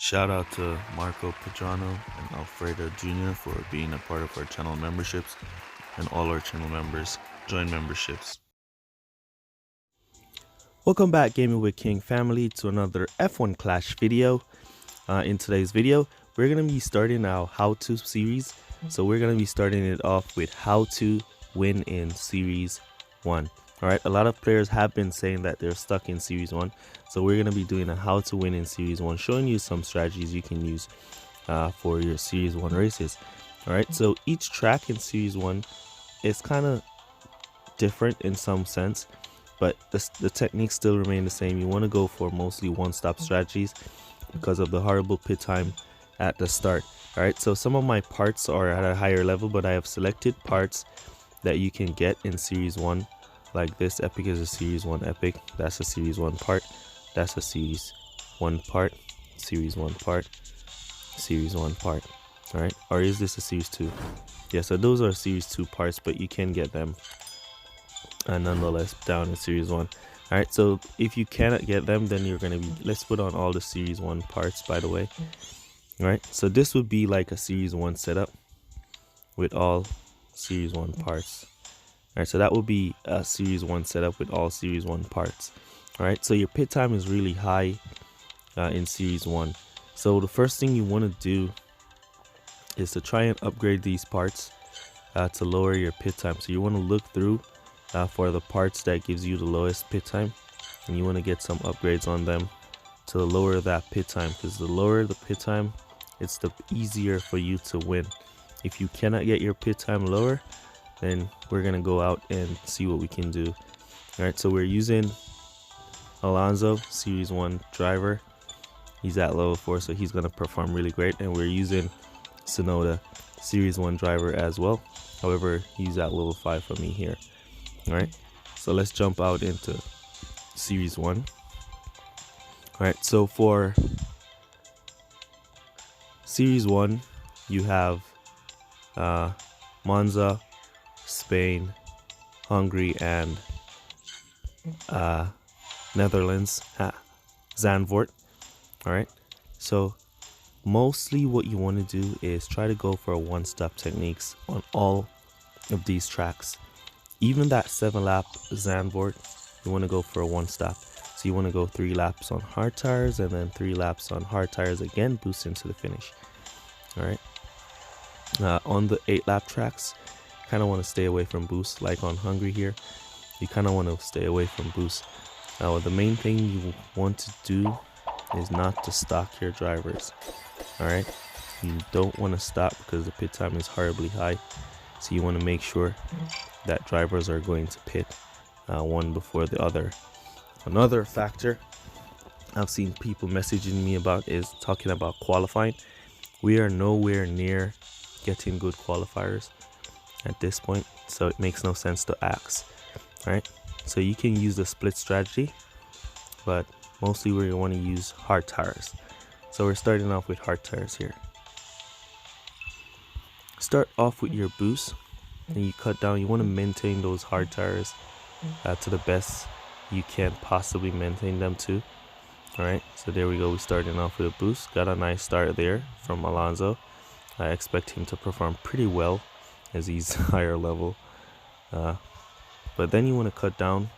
Shout out to Marco Pedrano and Alfredo Jr. for being a part of our channel memberships, and all our channel members join memberships. Welcome back, Gaming with King family, to another F1 Clash video. In today's video, we're going to be starting our how-to series. So we're going to be starting it off with how to win in Series 1. Alright, a lot of players have been saying that they're stuck in Series 1. So we're going to be doing a how to win in Series 1, showing you some strategies you can use for your Series 1 races. Alright, so each track in Series 1 is kind of different in some sense, but the techniques still remain the same. You want to go for mostly one-stop strategies because of the horrible pit time at the start. Alright, so some of my parts are at a higher level, but I have selected parts that you can get in Series 1. Like this epic is a Series 1 epic. That's a Series 1 part. That's a Series 1 part. Series 1 part. Series 1 part. Alright, or is this a Series 2? Yeah, so those are Series 2 parts, but you can get them nonetheless down in Series 1. Alright, so if you cannot get them, then you're going to be, let's put on all the Series 1 parts, by the way. Alright, so this would be like a Series 1 setup with all Series 1 parts. Alright, so that would be a Series 1 setup with all Series 1 parts. Alright, so your pit time is really high in Series 1. So the first thing you want to do is to try and upgrade these parts to lower your pit time. So you want to look through for the parts that gives you the lowest pit time, and you want to get some upgrades on them to lower that pit time, because the lower the pit time, it's the easier for you to win. If you cannot get your pit time lower, then we're gonna go out and see what we can do. All right, so we're using Alonso, Series 1 driver. He's at level 4, so he's gonna perform really great. And we're using Tsunoda, Series 1 driver as well. However, he's at level 5 for me here. All right, so let's jump out into Series 1. All right, so for Series 1, you have Monza, Spain, Hungary, and Netherlands, Zandvoort. All right, so mostly what you want to do is try to go for one-stop techniques on all of these tracks. Even that 7-lap Zandvoort, you want to go for a one-stop. So you want to go 3 laps on hard tires and then 3 laps on hard tires again, boost into the finish. All right. On the 8-lap tracks, kind of want to stay away from boost. Like on Hungary here, you kind of want to stay away from boost. Now the main thing you want to do is not to stock your drivers. All right, you don't want to stop because the pit time is horribly high. So you want to make sure that drivers are going to pit one before the other. Another factor I've seen people messaging me about is talking about qualifying. We are nowhere near getting good qualifiers at this point, so it makes no sense to ask. All right, so you can use the split strategy, but mostly we want to use hard tires. So we're starting off with hard tires here. Start off with your boost and you cut down. You want to maintain those hard tires to the best you can possibly maintain them to. All right, so there we go. We're starting off with a boost. Got a nice start there from Alonso. I expect him to perform pretty well as he's higher level, but then you want to cut down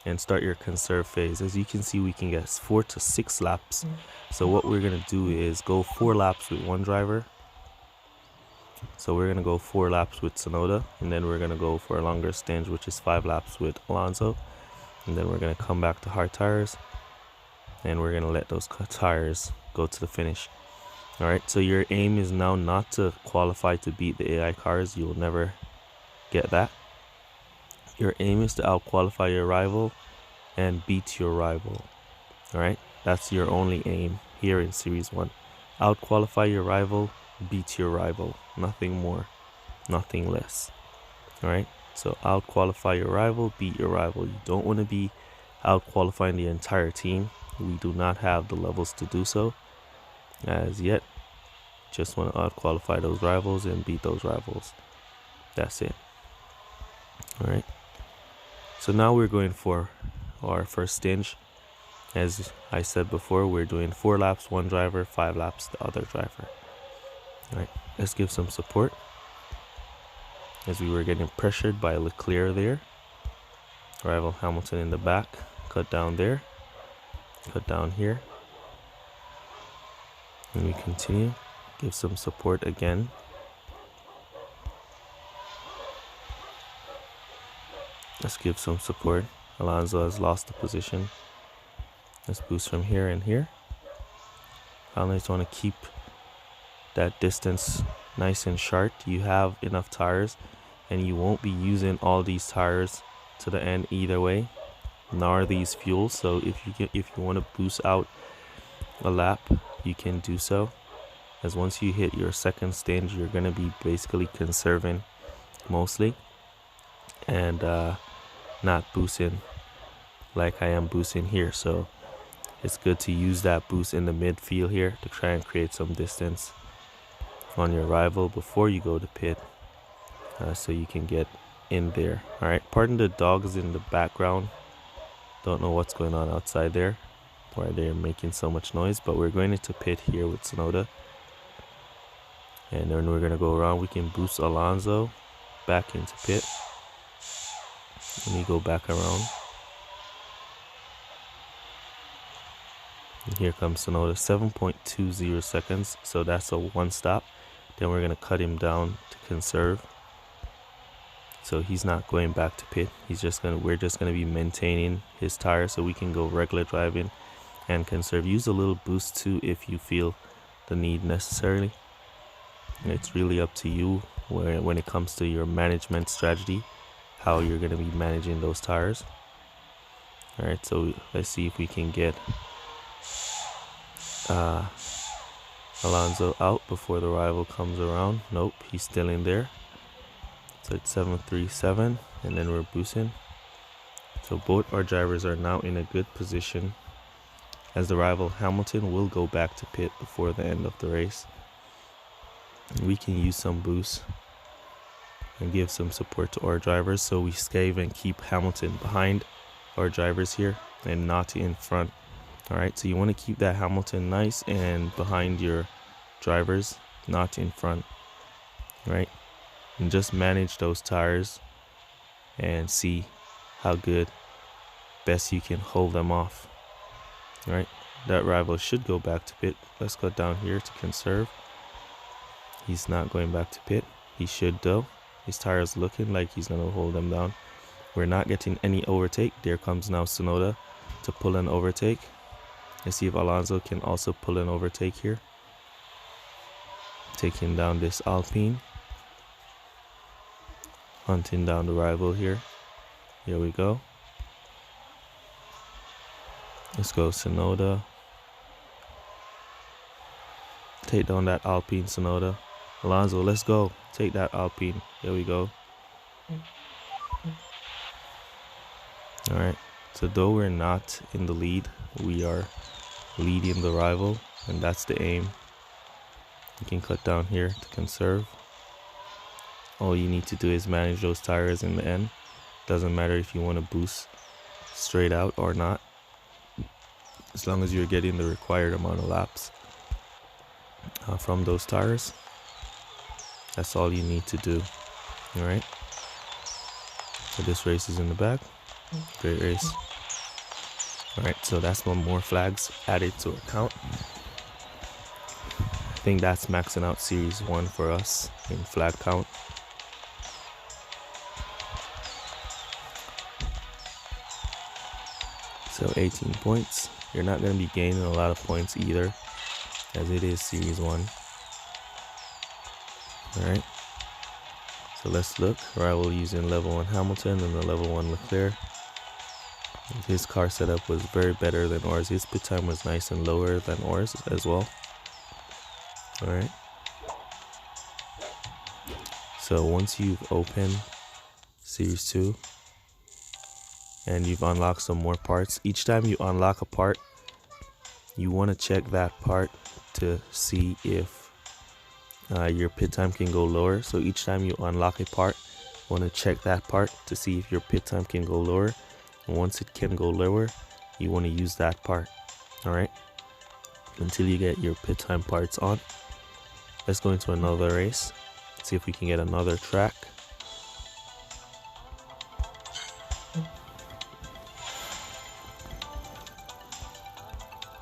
and start your conserve phase. As you can see, we can get 4 to 6 laps. So what we're gonna do is go 4 laps with one driver. So we're gonna go 4 laps with Tsunoda, and then we're gonna go for a longer stint, which is 5 laps with Alonso, and then we're gonna come back to hard tires, and we're gonna let those tires go to the finish. All right, so your aim is now not to qualify to beat the AI cars. You'll never get that. Your aim is to out-qualify your rival and beat your rival. All right, that's your only aim here in Series 1. Out-qualify your rival, beat your rival. Nothing more, nothing less. All right, so out-qualify your rival, beat your rival. You don't want to be out-qualifying the entire team. We do not have the levels to do so as yet. Just want to out-qualify those rivals and beat those rivals. That's it. All right, so now we're going for our first stinge. As I said before, we're doing 4 laps one driver, 5 laps the other driver. All right, let's give some support. As we were getting pressured by Leclerc there. Rival Hamilton in the back, cut down there, cut down here. And we continue, give some support again. Let's give some support. Alonso has lost the position. Let's boost from here and here. Finally, just want to keep that distance nice and sharp. You have enough tires, and you won't be using all these tires to the end either way, nor these fuels. So if you want to boost out a lap, you can do so. As once you hit your second stage, you're going to be basically conserving mostly, and not boosting like I am boosting here. So it's good to use that boost in the midfield here to try and create some distance on your rival before you go to pit, so you can get in there. All right, pardon the dogs in the background. Don't know what's going on outside there, why they're making so much noise, but we're going into pit here with Tsunoda. And then we're going to go around. We can boost Alonso back into pit. Let me go back around. And here comes Tsunoda, 7.20 seconds. So that's a 1 stop. Then we're going to cut him down to conserve. So he's not going back to pit. We're just gonna be maintaining his tire so we can go regular driving and conserve. Use a little boost too if you feel the need necessarily. It's really up to you when it comes to your management strategy, how you're gonna be managing those tires. All right, so let's see if we can get Alonso out before the rival comes around. Nope, he's still in there. So it's 7.37, and then we're boosting. So both our drivers are now in a good position, as the rival Hamilton will go back to pit before the end of the race. And we can use some boost and give some support to our drivers, so we save and keep Hamilton behind our drivers here and not in front. All right, so you want to keep that Hamilton nice and behind your drivers, not in front. Right? And just manage those tires and see how good best you can hold them off. All right, that rival should go back to pit. Let's go down here to conserve. He's not going back to pit. He should though. His tires looking like he's gonna hold them down. We're not getting any overtake. There comes now Tsunoda to pull an overtake. Let's see if Alonso can also pull an overtake here, taking down this Alpine. Hunting down the rival here. Here we go. Let's go Tsunoda. Take down that Alpine, Tsunoda. Alonso, let's go. Take that Alpine. Here we go. Alright. So though we're not in the lead, we are leading the rival, and that's the aim. You can cut down here to conserve. All you need to do is manage those tires in the end. Doesn't matter if you want to boost straight out or not, as long as you're getting the required amount of laps from those tires. That's all you need to do. All right, so this race is in the back. Great race. All right, so that's one more flags added to our count. I think that's maxing out series 1 for us in flag count. So 18 points. You're not going to be gaining a lot of points either, as it is series 1. Alright, so let's look. Rival using level 1 Hamilton and the level 1 Leclerc. His car setup was very better than ours. His pit time was nice and lower than ours as well. Alright, so once you've opened series 2 and you've unlocked some more parts, each time you unlock a part, you want to check that part to see if your pit time can go lower. So each time you unlock a part, you want to check that part to see if your pit time can go lower. And once it can go lower, you want to use that part. All right, until you get your pit time parts on. Let's go into another race, see if we can get another track.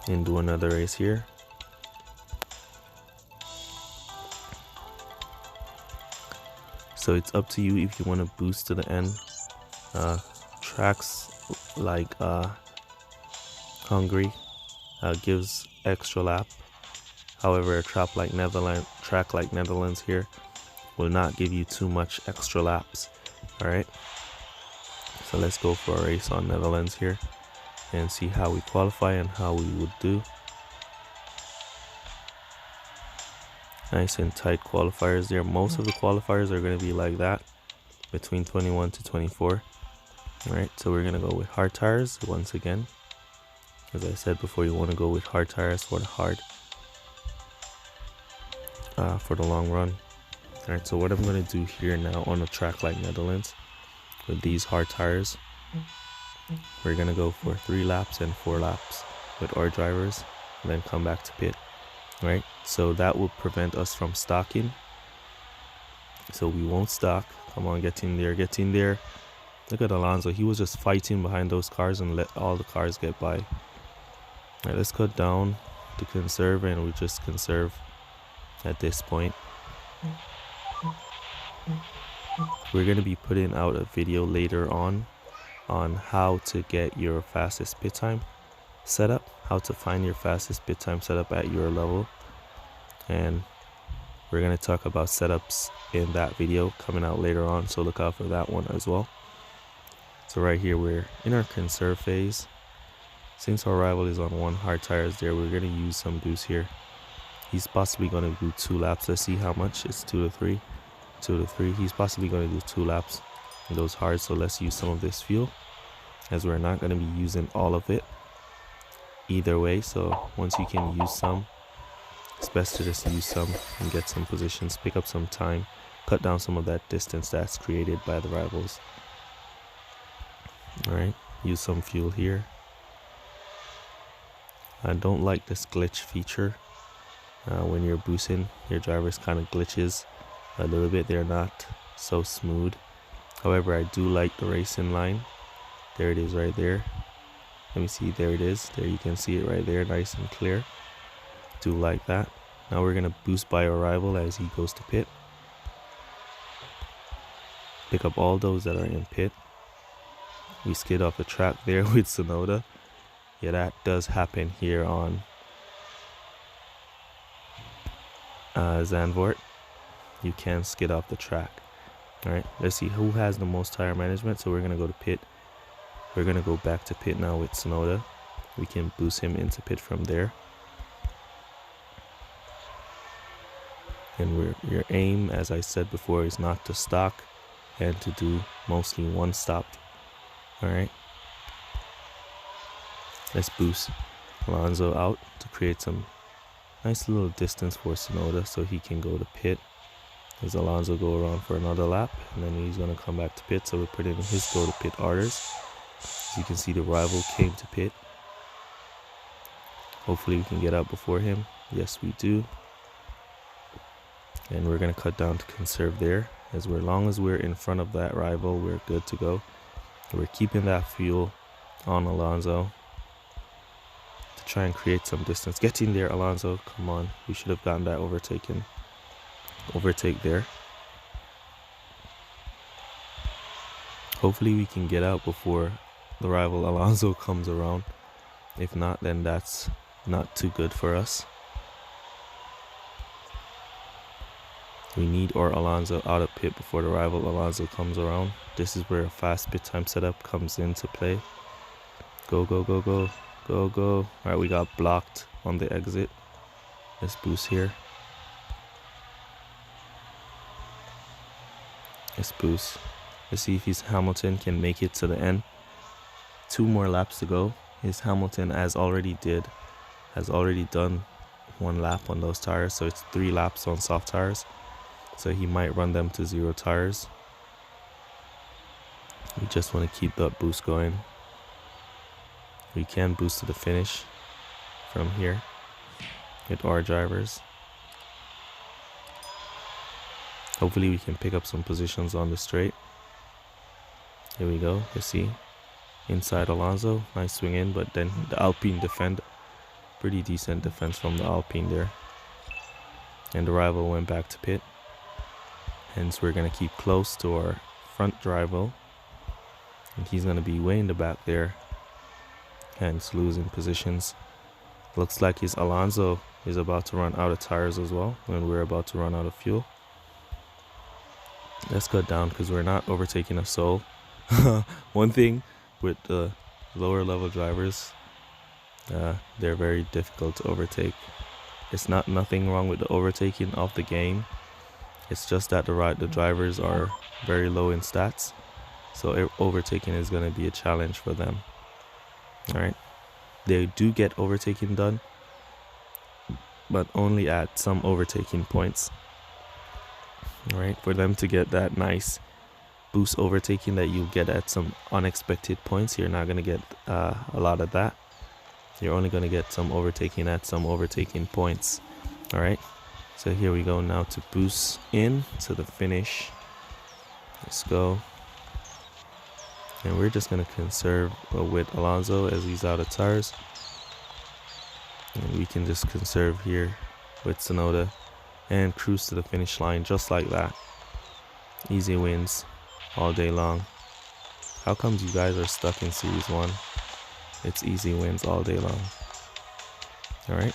And do another race here. So it's up to you if you want to boost to the end. Tracks like Hungary gives extra lap. However, a track like Netherlands here will not give you too much extra laps. Alright, so let's go for a race on Netherlands here and see how we qualify and how we would do. Nice and tight qualifiers there. Most of the qualifiers are going to be like that, between 21 to 24. Alright, so we're going to go with hard tires once again. As I said before, you want to go with hard tires for the long run. Alright, so what I'm going to do here now on a track like Netherlands with these hard tires, we're going to go for 3 laps and 4 laps with our drivers, and then come back to pit. Right, so that will prevent us from stocking. So we won't stock. Come on, get in there, get in there. Look at Alonso, he was just fighting behind those cars and let all the cars get by. All right, let's cut down to conserve, and we just conserve at this point. We're going to be putting out a video later on how to get your fastest pit time setup, how to find your fastest pit time setup at your level, and we're going to talk about setups in that video coming out later on, so look out for that one as well. So right here we're in our conserve phase. Since our rival is on 1 hard tires there, we're going to use some boost here. He's possibly going to do 2 laps. Let's see how much. It's 2 to 3. 2 to 3. He's possibly going to do 2 laps in those hard, so let's use some of this fuel, as we're not going to be using all of it either way. So once you can use some, it's best to just use some and get some positions, pick up some time, cut down some of that distance that's created by the rivals. Alright, use some fuel here. I don't like this glitch feature. When you're boosting, your drivers kind of glitches a little bit. They're not so smooth. However, I do like the racing line. There it is right there. Let me see, there it is. There, you can see it right there, nice and clear. Do like that. Now we're gonna boost by our rival as he goes to pit. Pick up all those that are in pit. We skid off the track there with Sonoda. Yeah, that does happen here on Zandvoort. You can skid off the track. Alright, let's see who has the most tire management. So we're gonna go to pit. We're gonna go back to pit now with Sonoda. We can boost him into pit from there. And your aim, as I said before, is not to stock and to do mostly 1 stop. Alright. Let's boost Alonso out to create some nice little distance for Sonoda so he can go to pit. As Alonso go around for another lap, and then he's going to come back to pit, so we're putting his go to pit orders. As you can see, the rival came to pit. Hopefully we can get out before him. Yes, we do. And we're going to cut down to conserve there. As long as we're in front of that rival, we're good to go. We're keeping that fuel on Alonso to try and create some distance. Get in there, Alonso. Come on. We should have gotten that overtake there. Hopefully we can get out before the rival Alonso comes around. If not, then that's not too good for us. We need our Alonso out of pit before the rival Alonso comes around. This is where a fast pit time setup comes into play. Go, go, go, go, go, go. Alright, we got blocked on the exit. Let's boost here. Let's boost. Let's see if his Hamilton can make it to the end. 2 more laps to go. His Hamilton has already done 1 lap on those tires, so it's 3 laps on soft tires. So he might run them to 0 tires. We just want to keep that boost going. We can boost to the finish from here with our drivers. Hopefully we can pick up some positions on the straight. Here we go. You see, inside Alonso, nice swing in, but then the Alpine defend. Pretty decent defense from the Alpine there. And the rival went back to pit. Hence we're going to keep close to our front rival. And he's going to be way in the back there. Hence losing positions. Looks like his Alonso is about to run out of tires as well when we're about to run out of fuel. Let's cut down because we're not overtaking a soul. One thing with the lower level drivers, they're very difficult to overtake. It's nothing wrong with the overtaking of the game. It's just that the drivers are very low in stats, so overtaking is going to be a challenge for them. All right, they do get overtaking done, but only at some overtaking points. All right, for them to get that nice boost overtaking that you get at some unexpected points, you're not going to get a lot of that. You're only going to get some overtaking at some overtaking points. All right, so here we go now to boost in to the finish. Let's go. And we're just going to conserve with Alonso as he's out of tires. And we can just conserve here with Tsunoda and cruise to the finish line just like that. Easy wins all day long. How comes you guys are stuck in Series 1? It's easy wins all day long. Alright.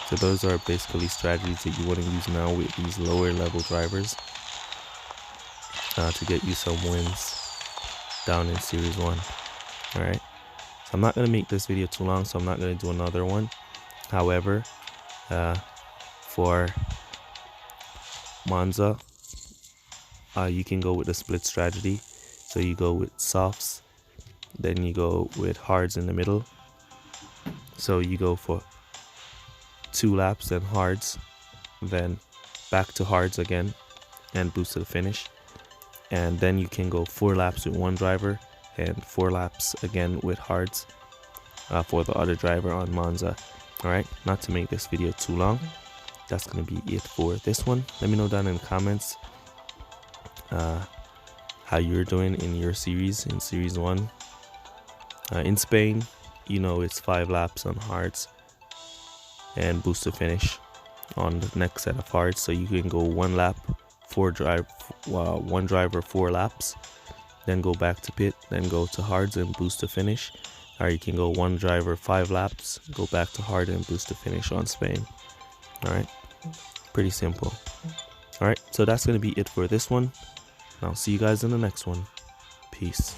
So those are basically strategies that you want to use now with these lower level drivers to get you some wins down in Series 1. Alright. So I'm not going to make this video too long, so I'm not going to do another one. However, for Monza, you can go with the split strategy. So you go with softs, then you go with hards in the middle. So you go for 2 laps, then hards, then back to hards again, and boost to the finish. And then you can go 4 laps with one driver and 4 laps again with hards for the other driver on Monza. Alright, not to make this video too long, that's going to be it for this one. Let me know down in the comments how you're doing in your series, in Series 1. In Spain, you know, it's 5 laps on hards and boost to finish on the next set of hards. So you can go 1 lap, 1 driver 4 laps, then go back to pit, then go to hards and boost to finish. Or you can go 1 driver 5 laps, go back to hard and boost to finish on Spain. Alright, pretty simple. Alright, so that's going to be it for this one. I'll see you guys in the next one. Peace.